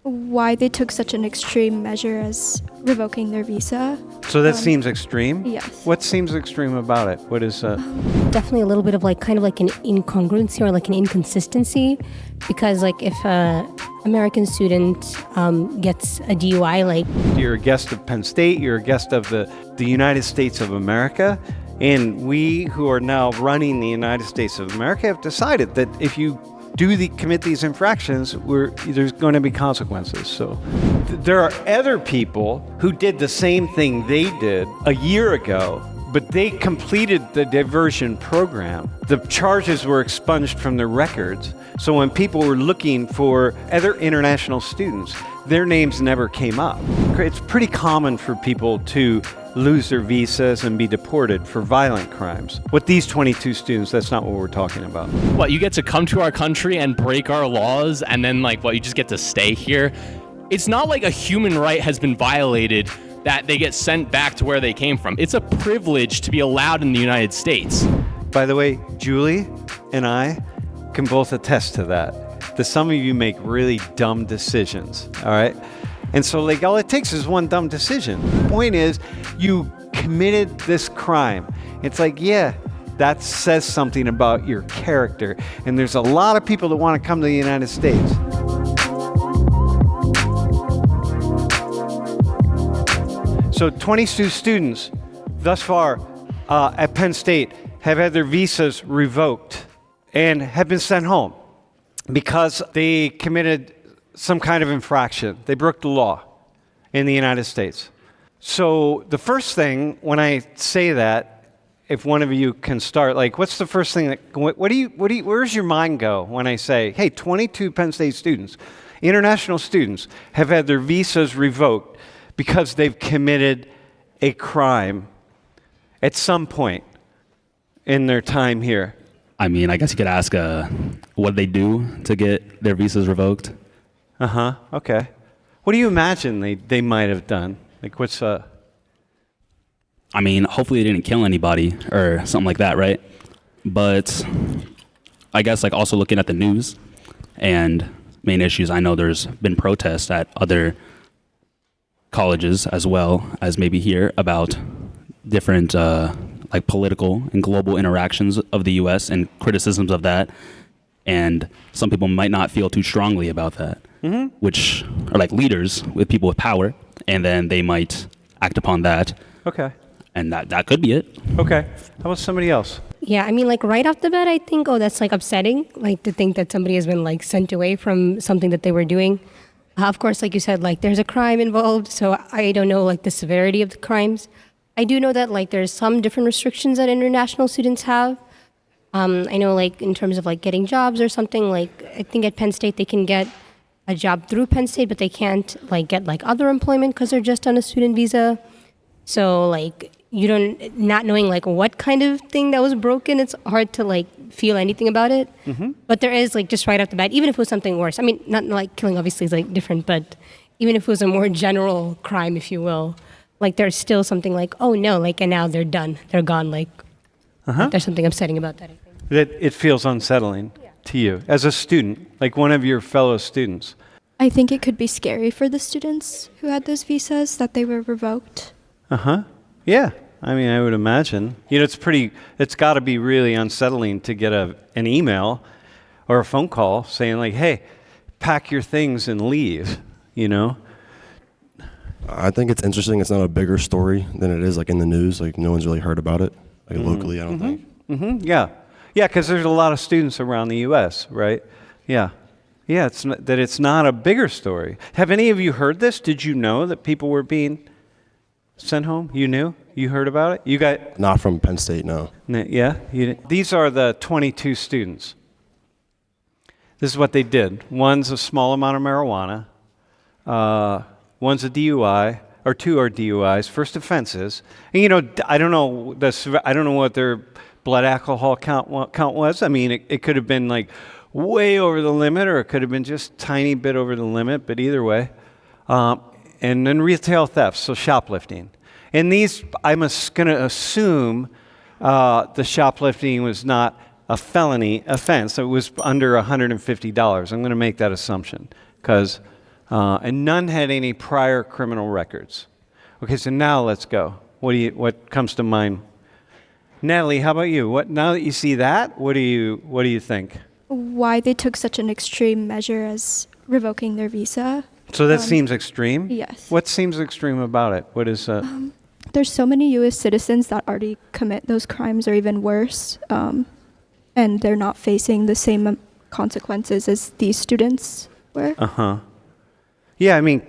why they took such an extreme measure as revoking their visa. So that seems extreme? Yes. What seems extreme about it? What is Definitely a little bit of kind of an incongruency or an inconsistency, because if a American student gets a DUI, You're a guest of Penn State, you're a guest of the United States of America, and we who are now running the United States of America have decided that if you commit these infractions, there's going to be consequences. So there are other people who did the same thing they did a year ago, but they completed the diversion program. The charges were expunged from their records. So when people were looking for other international students, their names never came up. It's pretty common for people to lose their visas and be deported for violent crimes. With these 22 students, that's not what we're talking about. What, you get to come to our country and break our laws, and then you just get to stay here? It's not like a human right has been violated that they get sent back to where they came from. It's a privilege to be allowed in the United States. By the way, Julie and I can both attest to that some of you make really dumb decisions, all right? And so all it takes is one dumb decision. The point is, you committed this crime. It's yeah, that says something about your character. And there's a lot of people that want to come to the United States. So 22 students thus far at Penn State have had their visas revoked and have been sent home because they committed some kind of infraction. They broke the law in the United States. So the first thing when I say that, if one of you can start, what's the first thing where's your mind go when I say, hey, 22 Penn State students, international students, have had their visas revoked because they've committed a crime at some point in their time here? I mean, I guess you could ask what they do to get their visas revoked. Okay. What do you imagine they might have done? What's I mean, hopefully they didn't kill anybody or something like that, right? But I guess also looking at the news and main issues, I know there's been protests at other colleges as well as maybe here about different political and global interactions of the U.S. and criticisms of that. And some people might not feel too strongly about that, which are leaders with people with power, and then they might act upon that. Okay. And that could be it. Okay. How about somebody else? Yeah, I mean, right off the bat, I think, that's upsetting, to think that somebody has been sent away from something that they were doing. Of course, like you said, there's a crime involved, so I don't know the severity of the crimes. I do know that there's some different restrictions that international students have. I know in terms of getting jobs or something, I think at Penn State they can get a job through Penn State, but they can't get other employment because they're just on a student visa. So you don't, not knowing what kind of thing that was broken, it's hard to feel anything about it. But there is just right off the bat, even if it was something worse. I mean, not killing obviously is different, but even if it was a more general crime, if you will, there's still something oh no, and now they're done, they're gone. There's something upsetting about that, I think. That it feels unsettling to you as a student, one of your fellow students. I think it could be scary for the students who had those visas that they were revoked. Yeah. I mean, I would imagine. It's got to be really unsettling to get an email or a phone call saying hey, pack your things and leave, I think it's interesting. It's not a bigger story than it is in the news. No one's really heard about it, locally, I don't think. Yeah. Yeah, because there's a lot of students around the U.S., right? Yeah. Yeah, it's not a bigger story. Have any of you heard this? Did you know that people were being sent home? You knew? You heard about it? You got... Not from Penn State, no. Yeah? These are the 22 students. This is what they did. One's a small amount of marijuana. One's a DUI, or two are DUIs, first offenses. And I don't know what their blood alcohol count was. I mean, it could have been way over the limit, or it could have been just tiny bit over the limit, but either way. And then retail theft, so shoplifting. And these, I'm going to assume the shoplifting was not a felony offense. It was under $150. I'm going to make that assumption because and none had any prior criminal records. Okay, so now let's go. What comes to mind? Natalie, how about you? Now that you see that, what do you think? Why they took such an extreme measure as revoking their visa. So that seems extreme? Yes. What seems extreme about it? What is There's so many U.S. citizens that already commit those crimes or even worse, and they're not facing the same consequences as these students were. Yeah, I mean,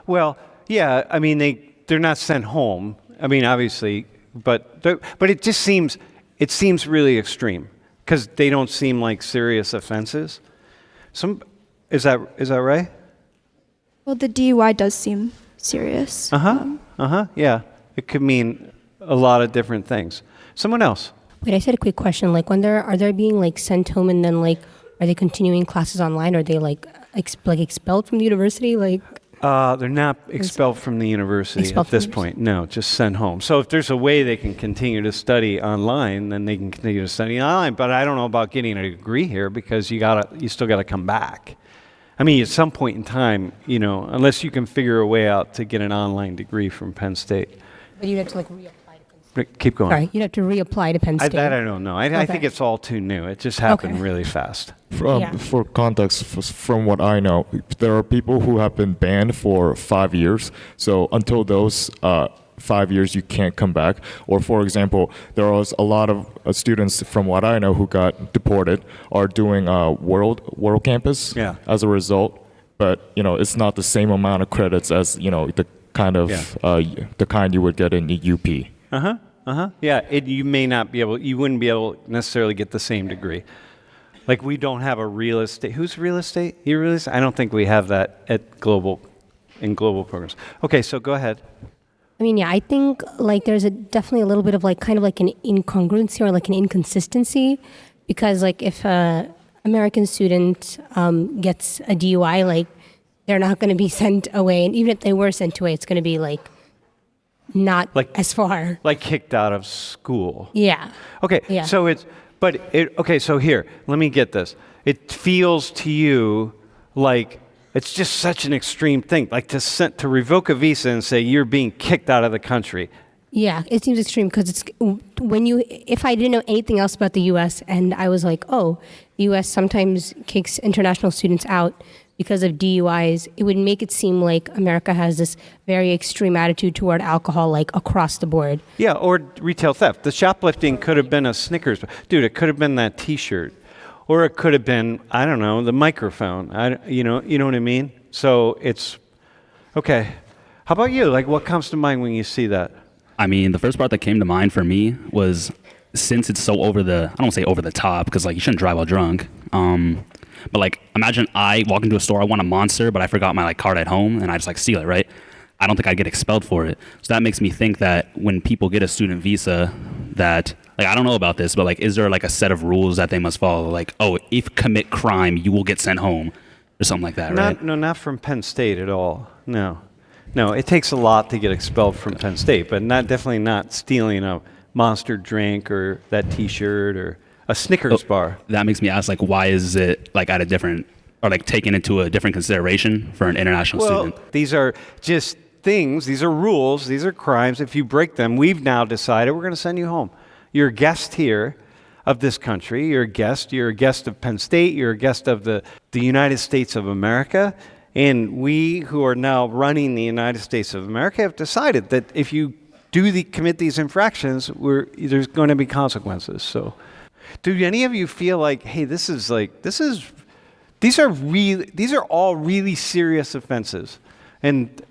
well, yeah, I mean, they're not sent home. I mean, obviously, but it just seems really extreme because they don't seem like serious offenses. Is that right? Well, the DUI does seem serious. Yeah, it could mean a lot of different things. Someone else. Wait, I said a quick question. Like, are they being like sent home and then like, are they continuing classes online? Or are they like expelled from the university? Like, they're not expelled from the university at this point. No, just sent home. So if there's a way they can continue to study online, then they can continue to study online. But I don't know about getting a degree here because you still gotta come back. I mean, at some point in time, unless you can figure a way out to get an online degree from Penn State. but you'd have to like reapply to Penn State. Keep going. Sorry, you'd have to reapply to Penn State. That I don't know. I think it's all too new. It just happened really fast. For context, from what I know, there are people who have been banned for 5 years. So until those 5 years, you can't come back. Or for example, there was a lot of students from what I know who got deported are doing World Campus as a result. But it's not the same amount of credits as the kind of the kind you would get in the UP. Yeah, you wouldn't be able to necessarily get the same degree. Like we don't have a real estate. Who's real estate? You real estate? I don't think we have that in global programs. Okay, so go ahead. I mean, yeah, I think like there's definitely a little bit of like kind of like an incongruency or like an inconsistency, because like if a American student gets a DUI, like they're not going to be sent away, and even if they were sent away, it's going to be like not like as far, like kicked out of school. Yeah. Okay. Yeah. So okay. So here, let me get this. It feels to you like it's just such an extreme thing, like to revoke a visa and say you're being kicked out of the country. Yeah, it seems extreme because it's if I didn't know anything else about the U.S. and I was like, oh, the U.S. sometimes kicks international students out because of DUIs, it would make it seem like America has this very extreme attitude toward alcohol, like across the board. Yeah, or retail theft. The shoplifting could have been a Snickers. Dude, it could have been that T-shirt. Or it could have been, I don't know, the microphone. You know what I mean? So it's, okay. How about you? Like, what comes to mind when you see that? I mean, the first part that came to mind for me was, since it's so I don't want to say over the top, because like you shouldn't drive while drunk. But like, imagine I walk into a store, I want a Monster, but I forgot my like card at home, and I just like steal it, right? I don't think I'd get expelled for it. So that makes me think that when people get a student visa, that like, I don't know about this, but like, is there like a set of rules that they must follow? Like, oh, if commit crime, you will get sent home, or something like that, right? No, not from Penn State at all. No, it takes a lot to get expelled from Penn State, but definitely not stealing a Monster drink or that T-shirt or a Snickers bar. That makes me ask, like, why is it like at a different, or like taken into a different consideration for an international student? These are just things. These are rules. These are crimes. If you break them, we've now decided we're going to send you home. You're a guest here of this country. You're a guest. You're a guest of Penn State. You're a guest of the United States of America. And we who are now running the United States of America have decided that if you commit these infractions, there's going to be consequences. So, do any of you feel like, hey, these are all really serious offenses, and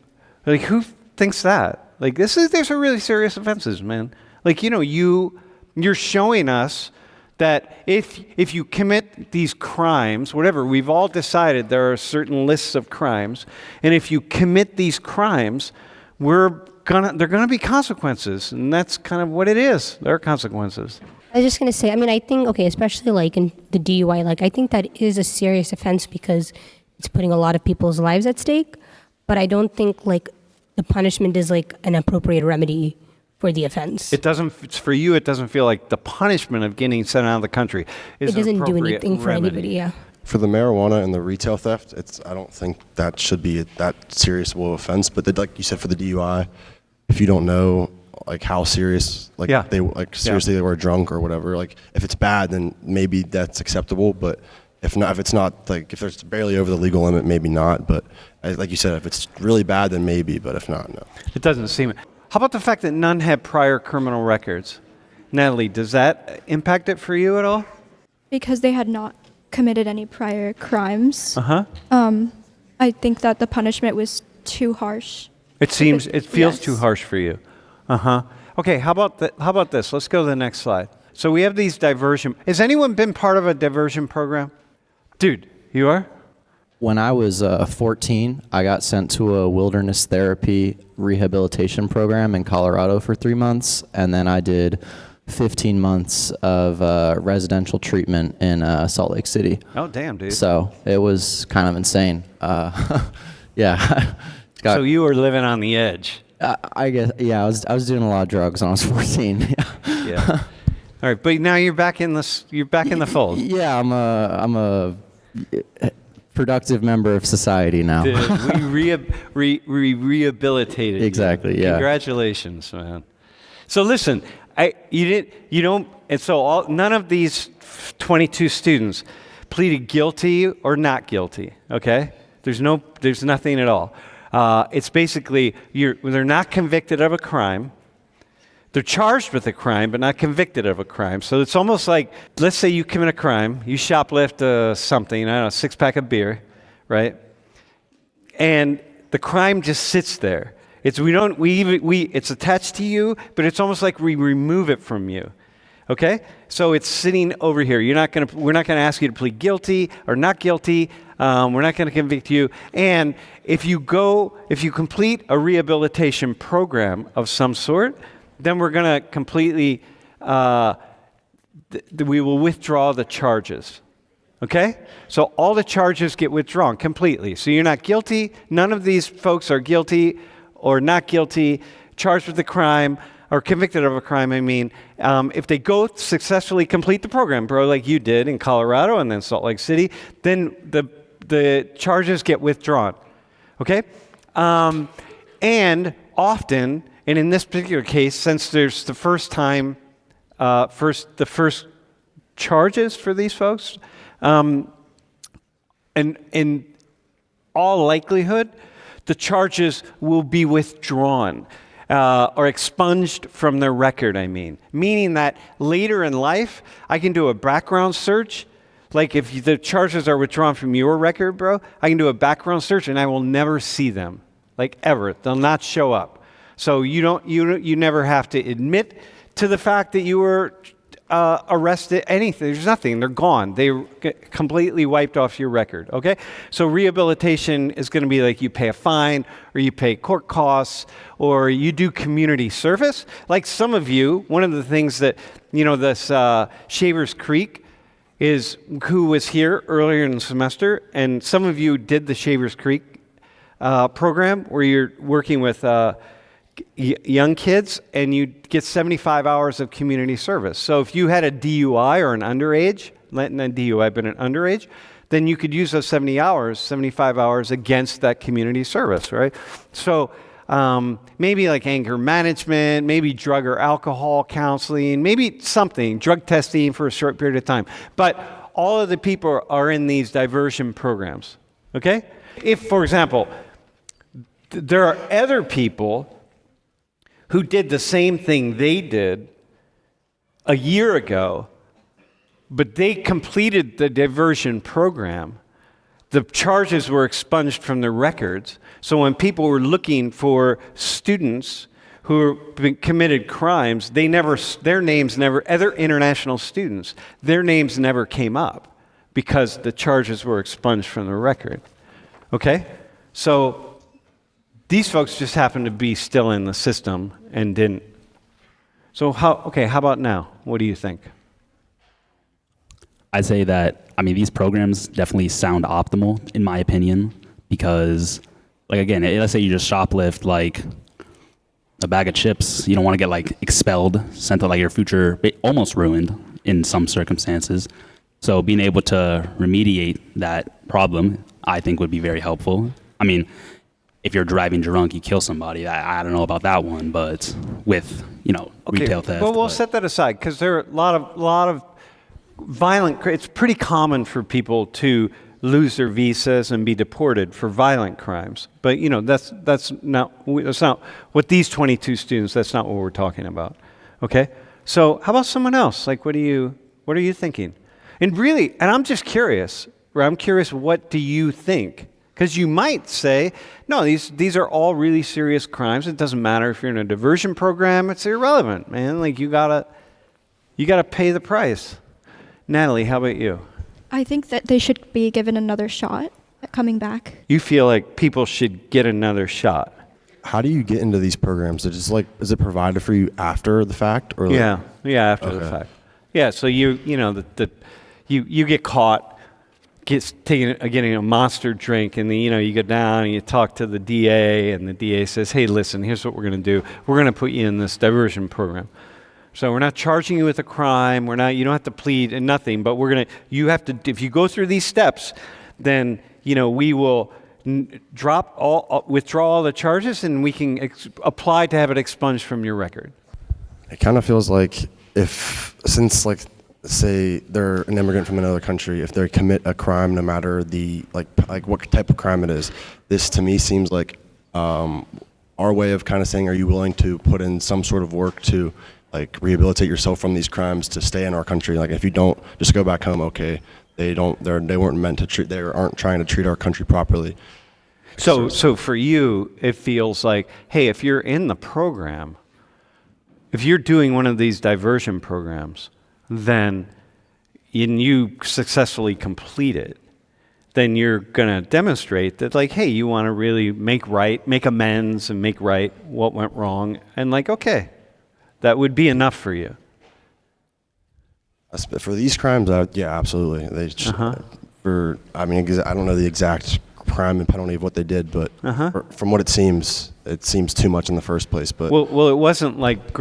like who thinks that? Like these are really serious offenses, man. Like you're showing us that if you commit these crimes, whatever, we've all decided there are certain lists of crimes, and if you commit these crimes, they're gonna be consequences, and that's kind of what it is. There are consequences. I was just going to say, I mean, I think, okay, especially like in the DUI, like I think that is a serious offense because it's putting a lot of people's lives at stake, but I don't think like the punishment is like an appropriate remedy for the offense. It doesn't, for you, it doesn't feel like the punishment of getting sent out of the country is it doesn't an do appropriate anything for remedy. anybody, yeah. for the marijuana and the retail theft, I don't think that should be that serious of an offense. But like you said, for the DUI, if you don't know like how serious, like Yeah. they like seriously they were drunk or whatever, like if it's bad, then maybe that's acceptable. But if not, if it's not, like if there's barely over the legal limit, maybe not. But like you said, if it's really bad, then maybe. But if not, no. It doesn't seem it. How about the fact that none had prior criminal records? Natalie, does that impact it for you at all? Because they had not committed any prior crimes. Uh-huh. I think that the punishment was too harsh. It feels Yes. too harsh for you. Uh-huh. Okay, how about this? Let's go to the next slide. So we have these diversion. Has anyone been part of a diversion program? Dude, you are? When I was 14, I got sent to a wilderness therapy rehabilitation program in Colorado for 3 months, and then I did 15 months of residential treatment in Salt Lake City. Oh, damn, dude. So it was kind of insane. Yeah. So you were living on the edge. I guess, yeah, I was doing a lot of drugs when I was 14. Yeah. All right, but now you're back in the fold. Yeah, I'm a productive member of society now. We rehabilitated. Exactly, you. yeah. Congratulations, man. So listen, none of these 22 students pleaded guilty or not guilty. Okay, there's nothing at all. It's basically they're not convicted of a crime. They're charged with a crime, but not convicted of a crime. So it's almost like, let's say you commit a crime, you shoplift something, I don't know, a 6-pack of beer, right? And the crime just sits there. It's attached to you, but it's almost like we remove it from you. Okay? So it's sitting over here. We're not going to ask you to plead guilty or not guilty. We're not going to convict you. And if you complete a rehabilitation program of some sort, then we're going to completely, we will withdraw the charges. Okay? So all the charges get withdrawn completely. So you're not guilty. None of these folks are guilty or not guilty, charged with a crime, or convicted of a crime, I mean. If they go successfully complete the program, bro, like you did in Colorado and then Salt Lake City, then the charges get withdrawn. Okay? And often, and in this particular case, since there's the first charges for these folks, and in all likelihood, the charges will be withdrawn or expunged from their record, meaning that later in life, I can do a background search. Like if the charges are withdrawn from your record, bro, I can do a background search and I will never see them, like ever. They'll not show up. So you never have to admit to the fact that you were arrested, anything. There's nothing. They're gone. They get completely wiped off your record, okay? So rehabilitation is going to be like you pay a fine or you pay court costs or you do community service. Like some of you, one of the things that, this Shavers Creek is who was here earlier in the semester, and some of you did the Shavers Creek program where you're working with young kids, and you get 75 hours of community service. So if you had a DUI or an underage, not a DUI, but an underage, then you could use those 75 hours against that community service, right? So maybe like anger management, maybe drug or alcohol counseling, maybe something, drug testing for a short period of time. But all of the people are in these diversion programs, okay? If, for example, there are other people who did the same thing they did a year ago, but they completed the diversion program. The charges were expunged from their records. So when people were looking for students who committed crimes, their names never, other international students, their names never came up because the charges were expunged from the record. Okay? So these folks just happened to be still in the system and didn't. So how about now? What do you think? I'd say that, these programs definitely sound optimal, in my opinion, because, again, let's say you just shoplift, a bag of chips. You don't want to get, expelled, sent to, your future, almost ruined in some circumstances. So being able to remediate that problem, I think would be very helpful. I mean, if you're driving drunk, you kill somebody. I don't know about that one, but with, retail theft. Well, we'll but- set that aside because there are a lot of violent. It's pretty common for people to lose their visas and be deported for violent crimes. But that's not what these 22 students. That's not what we're talking about. Okay. So how about someone else? Like, what are you thinking? And really, and I'm just curious. I'm curious. What do you think? Because you might say, no, these are all really serious crimes. It doesn't matter if you're in a diversion program. It's irrelevant, man. Like you gotta pay the price. Natalie, how about you? I think that they should be given another shot at coming back. You feel like people should get another shot. How do you get into these programs? Is it provided for you after the fact, or after the fact. Yeah, so you get caught getting a monster drink, and then you go down and you talk to the DA, and the DA says, "Hey, listen, here's what we're going to do. We're going to put you in this diversion program. So we're not charging you with a crime. You don't have to plead and nothing, but you have to. If you go through these steps, then we will withdraw all the charges, and we can apply to have it expunged from your record." It kind of feels like since say they're an immigrant from another country, if they commit a crime, no matter the like what type of crime it is, this to me seems like our way of kind of saying, are you willing to put in some sort of work to rehabilitate yourself from these crimes to stay in our country? Like if you don't, just go back home. Okay, they weren't meant to treat. They aren't trying to treat our country properly. So for you, it feels like, hey, if you're in the program, if you're doing one of these diversion programs, then you successfully complete it, then you're going to demonstrate that, hey, you want to really make amends and make right what went wrong, and okay, that would be enough for you. For these crimes, yeah, absolutely. They just, I don't know the exact crime and penalty of what they did, but from what it seems too much in the first place. But well, it wasn't like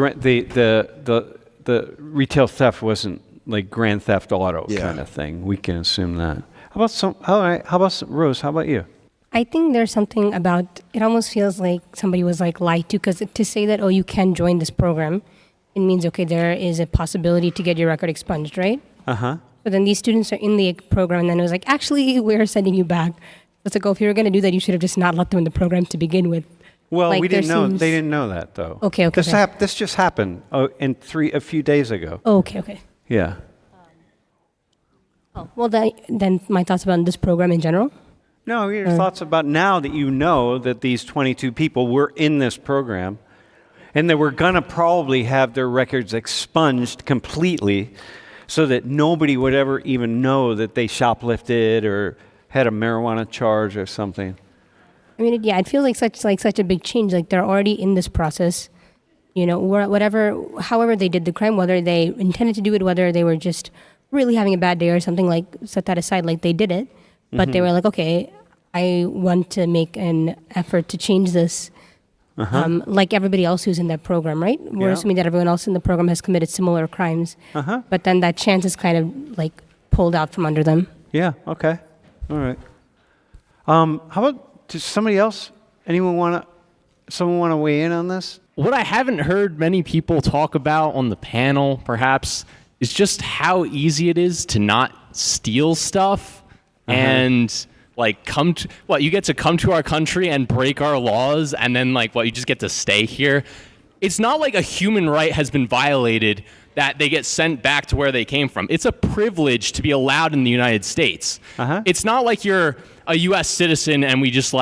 the retail theft wasn't like grand theft auto kind of thing. We can assume that. How about Rose? How about you? I think there's something about it. Almost feels like somebody was lied to, because to say that you can join this program, it means there is a possibility to get your record expunged, right? But then these students are in the program, and then it was actually we're sending you back. It's if you were going to do that, you should have just not let them in the program to begin with. Well, we didn't know. They didn't know that though. Okay. This just happened a few days ago. Oh, okay. Yeah. Well, then my thoughts about this program in general. No, your thoughts about now that you know that these 22 people were in this program, and that we're gonna probably have their records expunged completely, so that nobody would ever even know that they shoplifted or had a marijuana charge or something. I mean, it feels like such a big change. They're already in this process, however they did the crime, whether they intended to do it, whether they were just really having a bad day or something, set that aside, they did it. But they were okay, I want to make an effort to change this, like everybody else who's in that program, right? We're assuming that everyone else in the program has committed similar crimes. But then that chance is kind of pulled out from under them. Yeah, okay. All right. How about somebody else? Someone want to weigh in on this? What I haven't heard many people talk about on the panel, perhaps, is just how easy it is to not steal stuff and you get to come to our country and break our laws, and then you just get to stay here. It's not like a human right has been violated that they get sent back to where they came from. It's a privilege to be allowed in the United States. It's not like you're a U.S. citizen and we just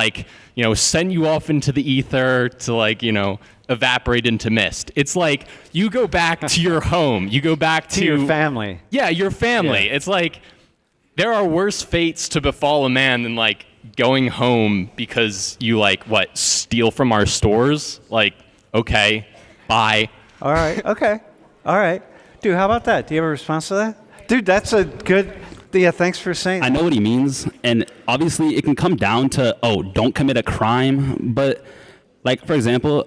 send you off into the ether to evaporate into mist. It's you go back to your home. You go back to your family. Yeah, your family. Yeah. It's there are worse fates to befall a man than going home because you steal from our stores. Okay, bye. All right. Okay. All right. Dude, how about that? Do you have a response to that? Dude, that's a good... Yeah, thanks for saying that. I know what he means, and obviously it can come down to, don't commit a crime, but not for example,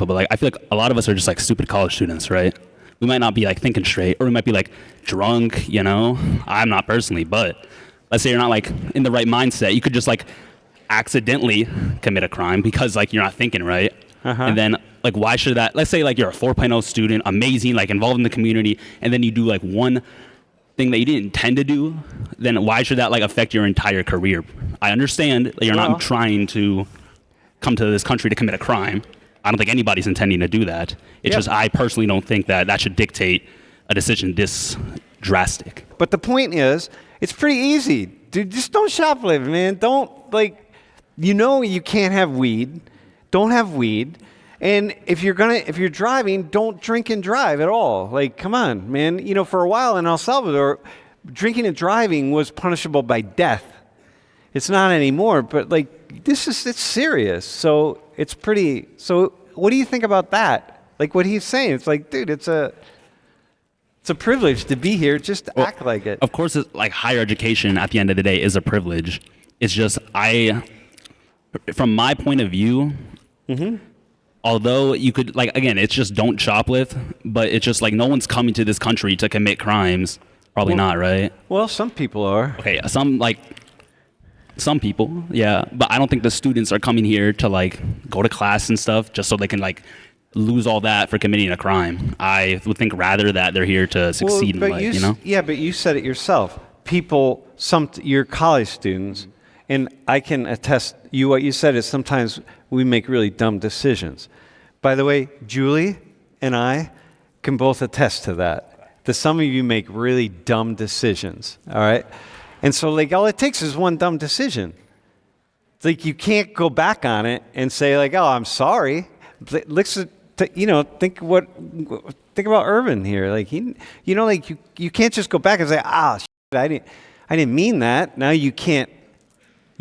but I feel like a lot of us are just stupid college students, right? we might not be like thinking straight, or we might be like drunk, you know? I'm not personally, but let's say you're not like in the right mindset. You could just like accidentally commit a crime because like you're not thinking right. And then like why should that, let's say like you're a 4.0 student, amazing, like involved in the community, and then you do like one thing that you didn't intend to do, then why should that like affect your entire career? I understand that you're not trying to come to this country to commit a crime. I don't think anybody's intending to do that. It's just I personally don't think that that should dictate a decision this drastic. But the point is, it's pretty easy. Dude, just don't shoplift, man. Don't, like, you can't have weed. Don't have weed. And if you're driving, don't drink and drive at all. Like, come on, man. For a while in El Salvador, drinking and driving was punishable by death. It's not anymore, but like, it's serious. So what do you think about that? Like what he's saying, it's like, dude, it's a privilege to be here. Just act like it. Of course, it's like higher education at the end of the day is a privilege. It's just, from my point of view, although you could, like, again, it's just don't shoplift, but it's just like no one's coming to this country to commit crimes. Probably not, right? Well, some people are. Okay, some people, yeah, but I don't think the students are coming here to like go to class and stuff just so they can like lose all that for committing a crime. I would think rather that they're here to succeed in life, you know? Yeah, but you said it yourself. People, your college students, and I can attest, what you said is sometimes we make really dumb decisions. By the way, Julie and I can both attest to that. That some of you make really dumb decisions, all right? And so, like, all it takes is one dumb decision. It's like you can't go back on it and say, like, oh, I'm sorry. Think about Irvin here. Like, you can't just go back and say, I didn't mean that. Now you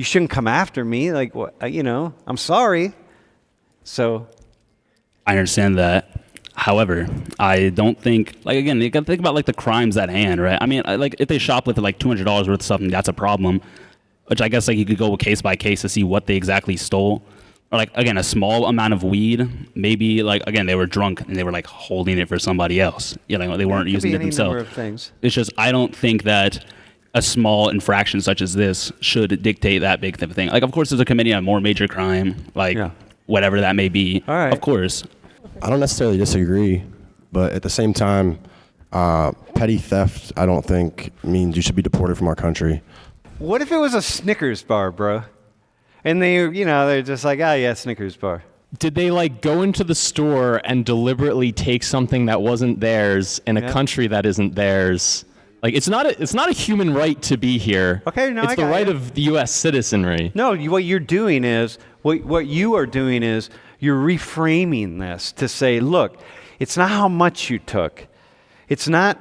shouldn't come after me. Like, what? I'm sorry. So, I understand that. However, I don't think, like, again, you got to think about like the crimes at hand, right? I mean, like if they shoplifted like $200 worth of something, that's a problem. Which I guess like you could go case by case to see what they exactly stole. Or like, again, a small amount of weed, maybe like, again, they were drunk and they were like holding it for somebody else. They weren't using it themselves. Number of things. It's just, I don't think that a small infraction such as this should dictate that big thing. Like, of course, there's a committee on more major crime, like whatever that may be. All right. Of course. I don't necessarily disagree, but at the same time, petty theft, I don't think means you should be deported from our country. What if it was a Snickers bar, bro? And they're just like, oh yeah, Snickers bar. Did they like go into the store and deliberately take something that wasn't theirs in a country that isn't theirs? Like, it's not a human right to be here. Okay, no, it's the right of the U.S. citizenry. No, what you are doing is you're reframing this to say, look, it's not how much you took. It's not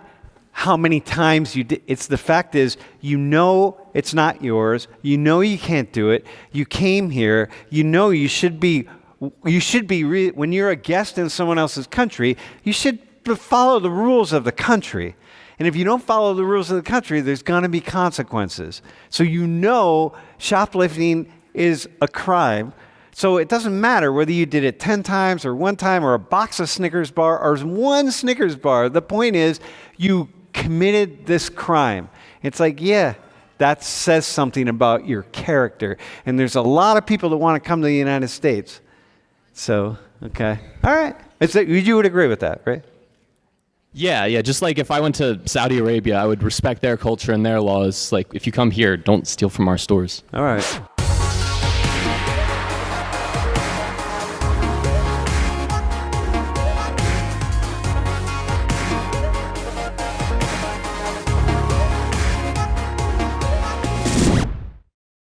how many times you did. It's the fact is, it's not yours. You can't do it. You came here. You should be, when you're a guest in someone else's country, you should follow the rules of the country. And if you don't follow the rules of the country, there's going to be consequences. So shoplifting is a crime. So it doesn't matter whether you did it 10 times or one time or a box of Snickers bar or one Snickers bar. The point is you committed this crime. It's like, yeah, that says something about your character. And there's a lot of people that want to come to the United States. So, okay. All right. You would agree with that, right? Yeah. Just like if I went to Saudi Arabia, I would respect their culture and their laws. Like, if you come here, don't steal from our stores. All right.